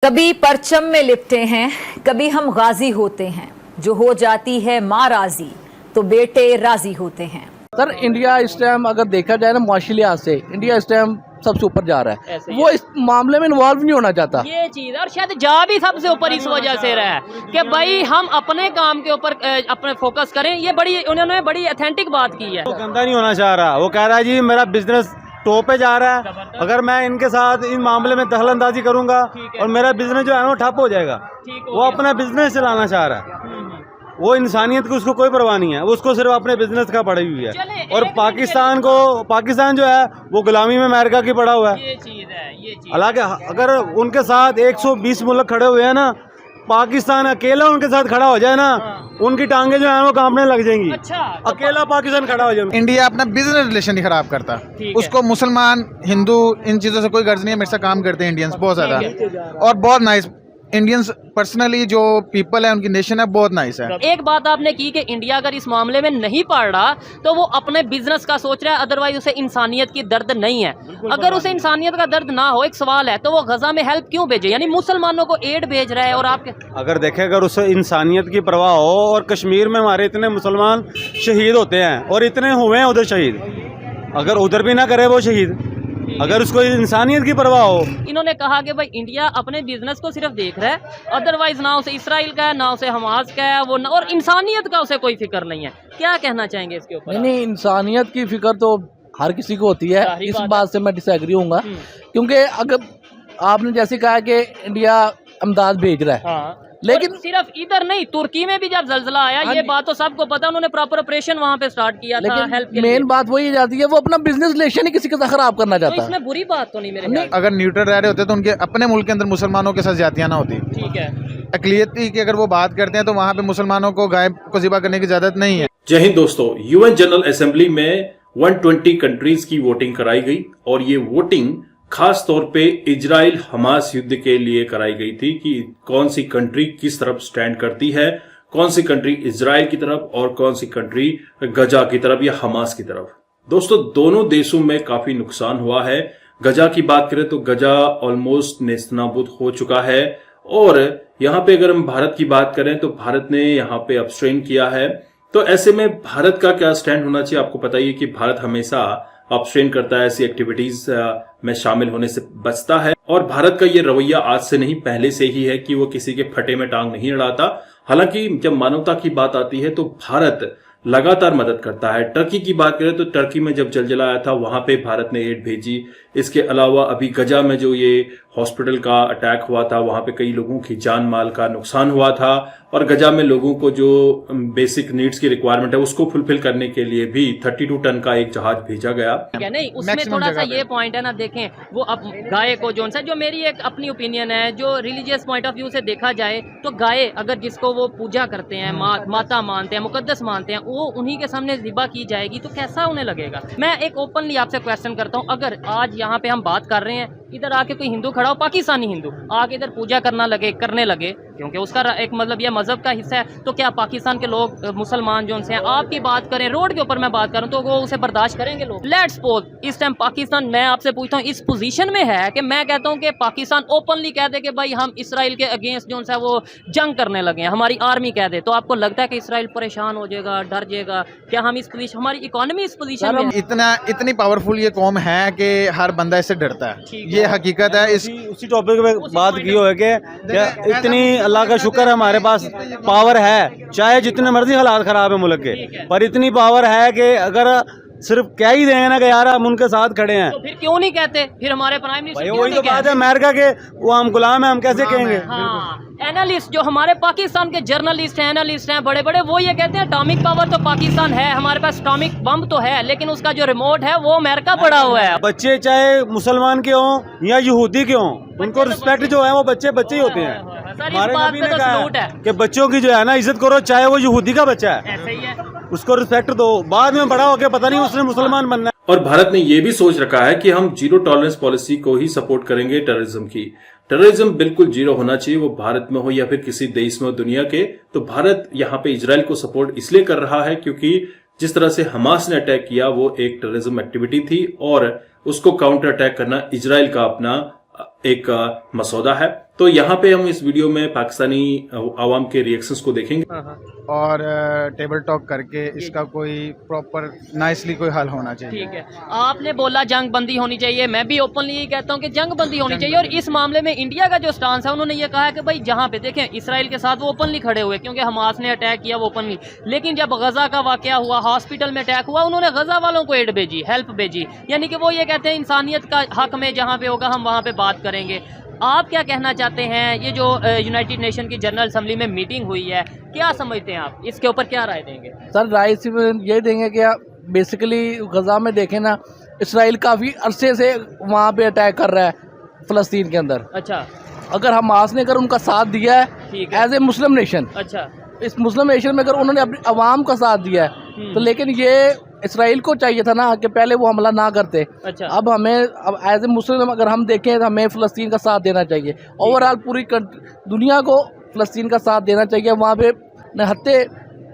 कभी परचम में लिपटे हैं, कभी हम गाजी होते हैं। जो हो जाती है माँ राजी तो बेटे राजी होते हैं। सर इंडिया इस टाइम अगर देखा जाए ना मुआशी लिहाज से इंडिया इस टाइम सबसे ऊपर जा रहा है। वो इस मामले में इन्वॉल्व नहीं होना चाहता। ये चीज और शायद जा भी सबसे ऊपर इस वजह से रहा है कि भाई हम अपने काम के ऊपर अपने फोकस करें। ये बड़ी उन्होंने बड़ी ऑथेंटिक बात की है। वो गंदा नहीं होना चाह रहा, वो कह रहा है जी मेरा बिजनेस टॉप पे जा रहा है, अगर मैं इनके साथ इन मामले में दखल अंदाजी करूंगा और मेरा बिजनेस जो है वो ठप हो जाएगा। वो अपना बिजनेस चलाना चाह रहा है, वो इंसानियत की उसको कोई परवाह नहीं है, वो उसको सिर्फ अपने बिजनेस का पड़ी हुई है। और पाकिस्तान जो है वो गुलामी में अमेरिका की पड़ा हुआ है। ये चीज है। हालांकि अगर उनके साथ 120 मुल्क खड़े हुए हैं ना, पाकिस्तान अकेला उनके साथ खड़ा हो जाए ना, उनकी टांगे जो है वो कांपने लग जाएंगी। अच्छा, अकेला पाकिस्तान खड़ा हो जाए। इंडिया अपना बिजनेस रिलेशन नहीं खराब करता, उसको मुसलमान हिंदू इन चीजों से कोई गर्ज नहीं है। मेरे से काम करते हैं इंडियंस बहुत ज्यादा और बहुत नाइस इंडियंस। पर्सनली जो पीपल है उनकी नेशन है बहुत नाइस है। एक बात आपने की कि इंडिया अगर इस मामले में नहीं पड़ रहा तो वो अपने बिजनेस का सोच रहा है, अदरवाइज उसे इंसानियत की दर्द नहीं है। अगर उसे इंसानियत का दर्द ना हो, एक सवाल है, तो वो गजा में हेल्प क्यों भेजे? यानी मुसलमानों को एड भेज रहा है। और आपके अगर देखें, अगर उसे इंसानियत की परवाह हो, और कश्मीर में हमारे इतने मुसलमान शहीद होते हैं और इतने हुए हैं उधर शहीद, अगर उधर भी ना करे वो शहीद, अगर उसको इंसानियत की परवाह हो। इन्होंने कहा कि भाई इंडिया अपने बिजनेस को सिर्फ देख रहा है, अदरवाइज ना उसे इसराइल का है ना उसे हमास का है, वो ना, और इंसानियत का उसे कोई फिक्र नहीं है। क्या कहना चाहेंगे इसके ऊपर? नहीं, इंसानियत की फिक्र तो हर किसी को होती है। इस बात से मैं डिसएग्री हूँगा, क्योंकि अगर आपने जैसे कहा कि इंडिया अमदाद भेज रहा है, हाँ। लेकिन सिर्फ इधर नहीं, तुर्की में भी जब जलजला आया, ये बात तो सबको पता, उन्होंने प्रॉपर ऑपरेशन वहाँ पे स्टार्ट किया था हेल्प के लिए। मेन बात वही जाती है, वो अपना बिजनेस रिलेशन ही किसी के साथ खराब करना तो चाहता है। इसमें बुरी बात तो नहीं मेरे ख्याल अगर न्यूट्रल रह रहे होते तो उनके अपने मुल्क के अंदर मुसलमानों के साथ ज्यादतियां ना होती। ठीक है। अकलियती की अगर वो बात करते हैं तो वहाँ पे मुसलमानों को गाय को ज़िबा करने की इजाजत नहीं है। जय हिंद दोस्तों, यूएन जनरल असेंबली में 120 कंट्रीज की वोटिंग कराई गई और ये वोटिंग खास तौर पे इजराइल हमास युद्ध के लिए कराई गई थी कि कौन सी कंट्री किस तरफ स्टैंड करती है, कौन सी कंट्री इजराइल की तरफ और कौन सी कंट्री गजा की तरफ या हमास की तरफ। दोस्तों, दोनों देशों में काफी नुकसान हुआ है। गजा की बात करें तो गजा ऑलमोस्ट नेस्तनाबूद हो चुका है, और यहाँ पे अगर हम भारत की बात करें तो भारत ने यहाँ पे अब्सट्रेन किया है। तो ऐसे में भारत का क्या स्टैंड होना चाहिए? आपको पता ही है कि भारत हमेशा अब्सट्रेन करता है, ऐसी एक्टिविटीज में शामिल होने से बचता है। और भारत का ये रवैया आज से नहीं, पहले से ही है कि वो किसी के फटे में टांग नहीं अड़ाता। हालांकि जब मानवता की बात आती है तो भारत लगातार मदद करता है। टर्की की बात करें तो टर्की में जब जलजला आया था वहां पे भारत ने एड भेजी। इसके अलावा अभी गजा में जो ये हॉस्पिटल का अटैक हुआ था, वहां पे कई लोगों की जान माल का नुकसान हुआ था, और गजा में लोगों को जो बेसिक नीड्स की रिक्वायरमेंट है उसको फुलफिल करने के लिए भी 32 टन का एक जहाज भेजा गया। नहीं, उसमें थोड़ा सा ये पॉइंट है ना, देखें वो अब गाय को जो मेरी एक अपनी ओपिनियन है, जो रिलीजियस पॉइंट ऑफ व्यू से देखा जाए तो गाय अगर जिसको वो पूजा करते हैं, माता मानते हैं, मुकद्दस मानते हैं, वो उन्हीं के सामने ज़िबा की जाएगी तो कैसा उन्हें लगेगा? मैं एक ओपनली आपसे क्वेश्चन करता हूँ, अगर आज यहाँ पे हम बात कर रहे हैं, इधर आके कोई हिंदू खड़ा हो, पाकिस्तानी हिंदू आके इधर पूजा करने लगे क्योंकि उसका एक मतलब यह मजहब का हिस्सा है, तो क्या पाकिस्तान के लोग मुसलमान जो उनसे हैं, आपकी बात करें, रोड के ऊपर मैं बात करूं तो वो उसे बर्दाश्त करेंगे लोग? लेट्स सपोज इस टाइम पाकिस्तान, मैं आपसे पूछता हूं, इस पोजीशन में है कि मैं कहता हूं कि पाकिस्तान ओपनली कह दे कि भाई हम इसराइल के अगेंस्ट जो है वो जंग करने लगे हैं, हमारी आर्मी कह दे, तो आपको लगता है कि इसराइल परेशान हो जाएगा, डर जाएगा? क्या हम इस पोजीशन, हमारी इकोनॉमी इस पोजीशन में इतनी पावरफुल ये कौम है कि हर बंदा इससे डरता है, ये हकीकत है। उसी टॉपिक पे बात की हो है कि इतनी अल्लाह का शुक्र है हमारे पास पावर है, चाहे जितने मर्जी हालात खराब है मुल्क के, पर इतनी पावर है कि अगर सिर्फ कह ही देंगे ना कि यार हम उनके साथ खड़े हैं, तो फिर क्यों नहीं कहते? फिर हमारे प्राइम मिनिस्टर वही तो बात है अमेरिका के, वो हम गुलाम है, हम कैसे कहेंगे? हाँ, एनालिस्ट जो हमारे पाकिस्तान के जर्नलिस्ट हैं, एनालिस्ट हैं बड़े बड़े, वो ये कहते हैं एटॉमिक पावर तो पाकिस्तान है, हमारे पास एटॉमिक बम तो है, लेकिन उसका जो रिमोट है वो अमेरिका पड़ा हुआ है। बच्चे चाहे मुसलमान के हों या यहूदी के हों, उनको रिस्पेक्ट जो है वो बच्चे ही होते हैं। हमारे नबी ने कहा कि बच्चों की जो है ना इज्जत करो, चाहे वो यहूदी का बच्चा है, ऐसे ही है, उसको रिस्पेक्ट दो, बाद में बड़ा होकर पता नहीं उसने मुसलमान बनना है। और भारत ने यह भी सोच रखा है कि हम जीरो टॉलरेंस पॉलिसी को ही सपोर्ट करेंगे टेररिज्म की। टेररिज्म बिल्कुल जीरो होना चाहिए, वो भारत में हो या फिर किसी देश में हो दुनिया के। तो भारत यहाँ पे इजराइल को सपोर्ट इसलिए कर रहा है क्योंकि जिस तरह से हमास ने अटैक किया वो एक टेररिज्म एक्टिविटी थी, और उसको काउंटर अटैक करना इजराइल का अपना एक मसौदा है। तो यहाँ पे हम इस वीडियो में पाकिस्तानी आवाम के रिएक्शंस को देखेंगे और टेबल टॉक करके इसका कोई प्रॉपर नाइसली कोई हल होना चाहिए। ठीक है, आपने बोला जंग बंदी होनी चाहिए, मैं भी ओपनली यही कहता हूँ कि जंग बंदी होनी चाहिए। और इस मामले में इंडिया का जो स्टांस है, उन्होंने ये कहा है कि भाई जहाँ पे देखें इसराइल के साथ वो ओपनली खड़े हुए, क्योंकि हमास ने अटैक किया वो ओपनली, लेकिन जब गजा का वाकया हुआ, हॉस्पिटल में अटैक हुआ, उन्होंने गजा वालों को एड भेजी, हेल्प भेजी, यानी कि वो ये कहते हैं इंसानियत का हक में जहाँ पे होगा हम वहाँ पे बात करेंगे। आप क्या कहना चाहते हैं? ये जो यूनाइटेड नेशन की जनरल असेंबली में मीटिंग हुई है, क्या समझते हैं आप, इसके ऊपर क्या राय देंगे? सर राय सिर्फ ये देंगे कि बेसिकली गजा में देखें ना, इसराइल काफ़ी अरसे से वहाँ पे अटैक कर रहा है फ़लस्तीन के अंदर। अच्छा, अगर हमास ने अगर उनका साथ दिया है एज ए मुस्लिम नेशन, अच्छा, इस मुस्लिम नेशन में अगर उन्होंने अपनी आवाम का साथ दिया है तो, लेकिन ये इसराइल को चाहिए था ना कि पहले वो हमला ना करते। अच्छा, अब हमें अब एज ए मुस्लिम अगर हम देखें तो हमें फ़लस्तीन का साथ देना चाहिए, ओवरऑल पूरी दुनिया को फ़लस्तीन का साथ देना चाहिए। वहाँ पे निहत्ते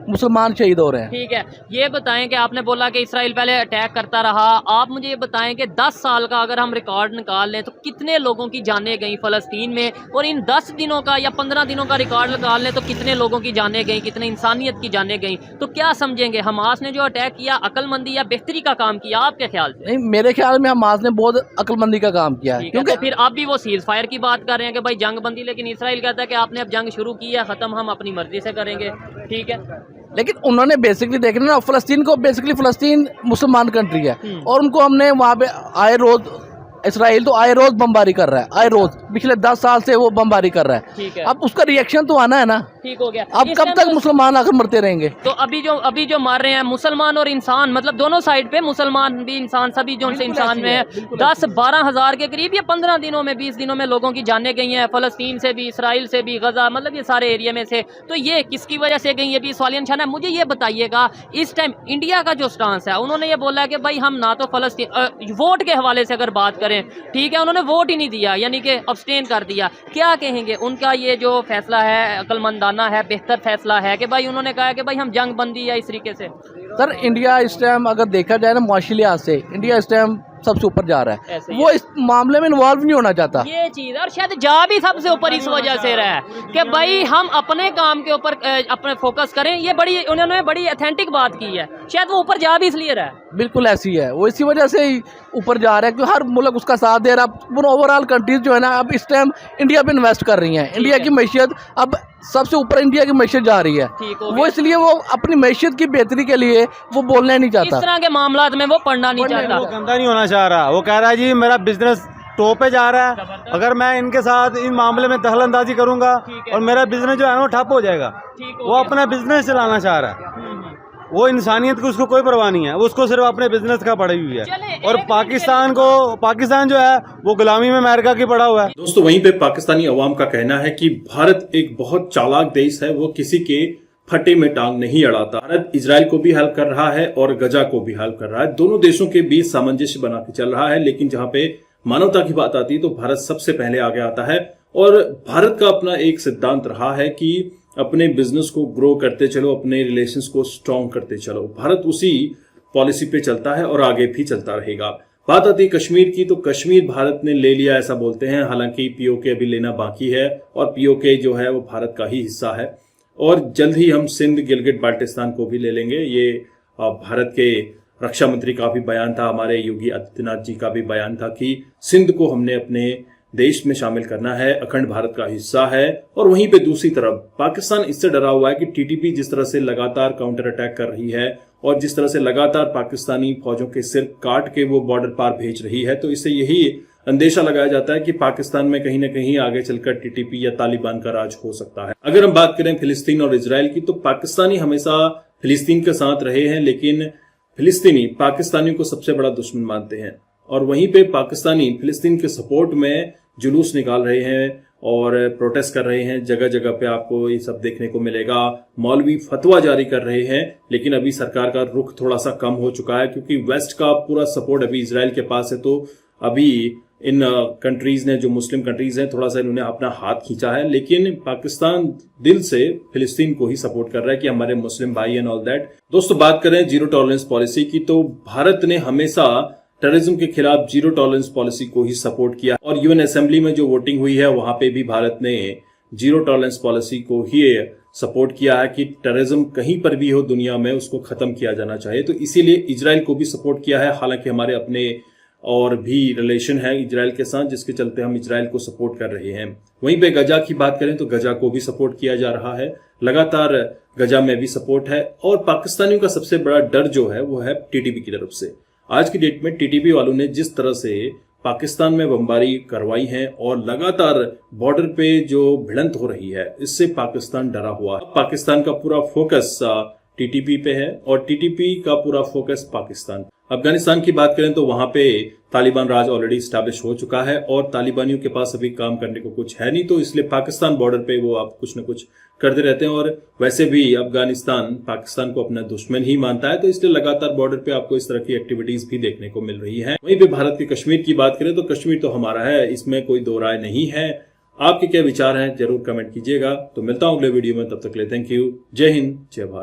मुसलमान शहीद हो रहे हैं। ठीक है, ये बताएं कि आपने बोला कि इसराइल पहले अटैक करता रहा, आप मुझे ये बताएं कि 10 साल का अगर हम रिकॉर्ड निकाल लें तो कितने लोगों की जानें गई फ़लस्तीन में, और इन 10 दिनों का या 15 दिनों का रिकॉर्ड निकाल लें तो कितने लोगों की जानें गई, कितने इंसानियत की जानें गई। तो क्या समझेंगे, हमास ने जो अटैक किया अक्लमंदी या बेहतरी का काम किया आपके ख्याल से? नहीं, मेरे ख्याल में हमास ने बहुत अक्लमंदी का काम किया है, क्योंकि फिर आप भी वो सीज फायर की बात कर रहे हैं कि भाई जंग बंदी, लेकिन इसराइल कहता है कि आपने अब जंग शुरू की है, ख़त्म हम अपनी मर्जी से करेंगे। ठीक है, लेकिन उन्होंने बेसिकली देखना ना, फ़लस्तीन को बेसिकली फ़लस्तीन मुसलमान कंट्री है और उनको हमने वहाँ पे आए रोज, इसराइल तो आए रोज बमबारी कर रहा है, आए रोज पिछले 10 साल से वो बमबारी कर रहा है। ठीक है, अब उसका रिएक्शन तो आना है ना। ठीक हो गया। अब कब तक मुसलमान आकर मरते रहेंगे? तो अभी जो मार रहे हैं मुसलमान और इंसान, मतलब दोनों साइड पे, मुसलमान भी इंसान, सभी जो उनसे इंसान में है, 10-12 हज़ार के करीब ये 15 दिनों में 20 दिनों में लोगों की जानें गई हैं, फ़लस्तीन से भी, इसराइल से भी, गजा, मतलब ये सारे एरिया में से। तो ये किसकी वजह से गई, ये भी सवालिया निशान है। मुझे ये बताइएगा, इस टाइम इंडिया का जो स्टांस है, उन्होंने ये बोला है कि भाई हम ना तो फ़लस्तीन, वोट के हवाले से अगर बात करें, ठीक है, उन्होंने वोट ही नहीं दिया, यानी कि अब्सटेन कर दिया। क्या कहेंगे, उनका ये जो फैसला है अक्लमंदाना है, बेहतर फैसला है कि भाई उन्होंने कहा कि भाई हम जंग बंदी या इस तरीके से? सर इंडिया इस टाइम अगर देखा जाए ना, मुआशी लिहाज से इंडिया इस टाइम सबसे ऊपर जा रहा है, वो इस मामले में इन्वॉल्व नहीं होना चाहता ये चीज़, और शायद जा भी सबसे ऊपर इस वजह से रहा है कि भाई हम अपने काम के ऊपर अपने फोकस करें। ये बड़ी, उन्होंने बड़ी ऑथेंटिक बात की है, शायद वो ऊपर जा भी इसलिए रहा है। बिल्कुल ऐसी है, वो इसी वजह से ही ऊपर जा रहा है कि हर मुल्क उसका साथ दे रहा है। ओवरऑल कंट्रीज जो है ना, अब इस टाइम इंडिया पे इन्वेस्ट कर रही हैं। इंडिया की मैशियत अब सबसे ऊपर इंडिया की मैशियत जा रही है, वो इसलिए वो अपनी मैशियत की बेहतरी के लिए वो बोलना नहीं चाहता, इस तरह के मामला में वो पढ़ना नहीं चाहता, वो गंदा नहीं होना चाह रहा। वो कह रहा है जी मेरा बिजनेस टॉप पे जा रहा है, अगर मैं इनके साथ इन मामले में दखल अंदाजी करूंगा और मेरा बिजनेस जो है वो ठप हो जाएगा। वो अपना बिजनेस चलाना चाह रहा है, वो इंसानियत की उसको कोई परवाह नहीं है, उसको सिर्फ अपने बिजनेस का पड़ी हुई है। और पाकिस्तान जो है वो गुलामी में अमेरिका की पड़ा हुआ है। दोस्तों वहीं पे पाकिस्तानी अवाम का कहना है कि भारत एक बहुत चालाक देश है, वो किसी के फटे में टांग नहीं अड़ाता। भारत इजराइल को भी हेल्प कर रहा है और गजा को भी हेल्प कर रहा है, दोनों देशों के बीच सामंजस्य बना के चल रहा है। लेकिन जहां पे मानवता की बात आती है तो भारत सबसे पहले आगे आता है, और भारत का अपना एक सिद्धांत रहा है कि अपने बिजनेस को ग्रो करते चलो, अपने रिलेशंस को स्ट्रॉन्ग करते चलो। भारत उसी पॉलिसी पे चलता है और आगे भी चलता रहेगा। बात आती है कश्मीर की, तो कश्मीर भारत ने ले लिया ऐसा बोलते हैं, हालांकि पीओके अभी लेना बाकी है और पीओके जो है वो भारत का ही हिस्सा है। और जल्द ही हम सिंध, गिलगित बाल्टिस्तान को भी ले लेंगे। ये भारत के रक्षा मंत्री का भी बयान था, हमारे योगी आदित्यनाथ जी का भी बयान था कि सिंध को हमने अपने देश में शामिल करना है, अखंड भारत का हिस्सा है। और वहीं पे दूसरी तरफ पाकिस्तान इससे डरा हुआ है कि टीटीपी जिस तरह से लगातार काउंटर अटैक कर रही है और जिस तरह से लगातार पाकिस्तानी फौजों के सिर काट के वो बॉर्डर पार भेज रही है, तो इससे यही अंदेशा लगाया जाता है कि पाकिस्तान में कहीं ना कहीं आगे चलकर टीटीपी या तालिबान का राज हो सकता है। अगर हम बात करें फिलिस्तीन और इजराइल की, तो पाकिस्तानी हमेशा फिलिस्तीन के साथ रहे हैं, लेकिन फिलिस्तीनी पाकिस्तानियों को सबसे बड़ा दुश्मन मानते हैं। और वहीं पे पाकिस्तानी फिलिस्तीन के सपोर्ट में जुलूस निकाल रहे हैं और प्रोटेस्ट कर रहे हैं। जगह जगह पे आपको ये सब देखने को मिलेगा। मौलवी फतवा जारी कर रहे हैं, लेकिन अभी सरकार का रुख थोड़ा सा कम हो चुका है क्योंकि वेस्ट का पूरा सपोर्ट अभी इजराइल के पास है। तो अभी इन कंट्रीज ने, जो मुस्लिम कंट्रीज हैं, थोड़ा सा इन्होंने अपना हाथ खींचा है, लेकिन पाकिस्तान दिल से फिलिस्तीन को ही सपोर्ट कर रहा है कि हमारे मुस्लिम भाई एंड ऑल दैट। दोस्तों बात करें जीरो टॉलरेंस पॉलिसी की, तो भारत ने हमेशा टेररिज्म के खिलाफ जीरो टॉलरेंस पॉलिसी को ही सपोर्ट किया और यूएन असेंबली में जो वोटिंग हुई है वहां पे भी भारत ने जीरो टॉलरेंस पॉलिसी को ही सपोर्ट किया है कि टेररिज्म कहीं पर भी हो दुनिया में उसको खत्म किया जाना चाहिए। तो इसीलिए इजराइल को भी सपोर्ट किया है, हालांकि हमारे अपने और भी रिलेशन है इजराइल के साथ, जिसके चलते हम इजराइल को सपोर्ट कर रहे हैं। वहीं पे गजा की बात करें तो गजा को भी सपोर्ट किया जा रहा है, लगातार गजा में भी सपोर्ट है। और पाकिस्तानियों का सबसे बड़ा डर जो है वो है टीटीपी की तरफ से। आज की डेट में टीटीपी वालों ने जिस तरह से पाकिस्तान में बमबारी करवाई है और लगातार बॉर्डर पे जो भिड़ंत हो रही है, इससे पाकिस्तान डरा हुआ है। पाकिस्तान का पूरा फोकस टीटीपी पे है और टीटीपी का पूरा फोकस पाकिस्तान। अफगानिस्तान की बात करें तो वहां पे तालिबान राज ऑलरेडी स्टैब्लिश हो चुका है और तालिबानियों के पास अभी काम करने को कुछ है नहीं, तो इसलिए पाकिस्तान बॉर्डर पे वो आप कुछ न कुछ करते रहते हैं। और वैसे भी अफगानिस्तान पाकिस्तान को अपना दुश्मन ही मानता है, तो इसलिए लगातार बॉर्डर पे आपको इस तरह की एक्टिविटीज भी देखने को मिल रही है। वहीं पे भारत के कश्मीर की बात करें तो कश्मीर तो हमारा है, इसमें कोई दो राय नहीं है। आपके क्या विचार हैं जरूर कमेंट कीजिएगा। तो मिलता हूं अगले वीडियो में, तब तक के लिए थैंक यू। जय हिंद, जय भारत।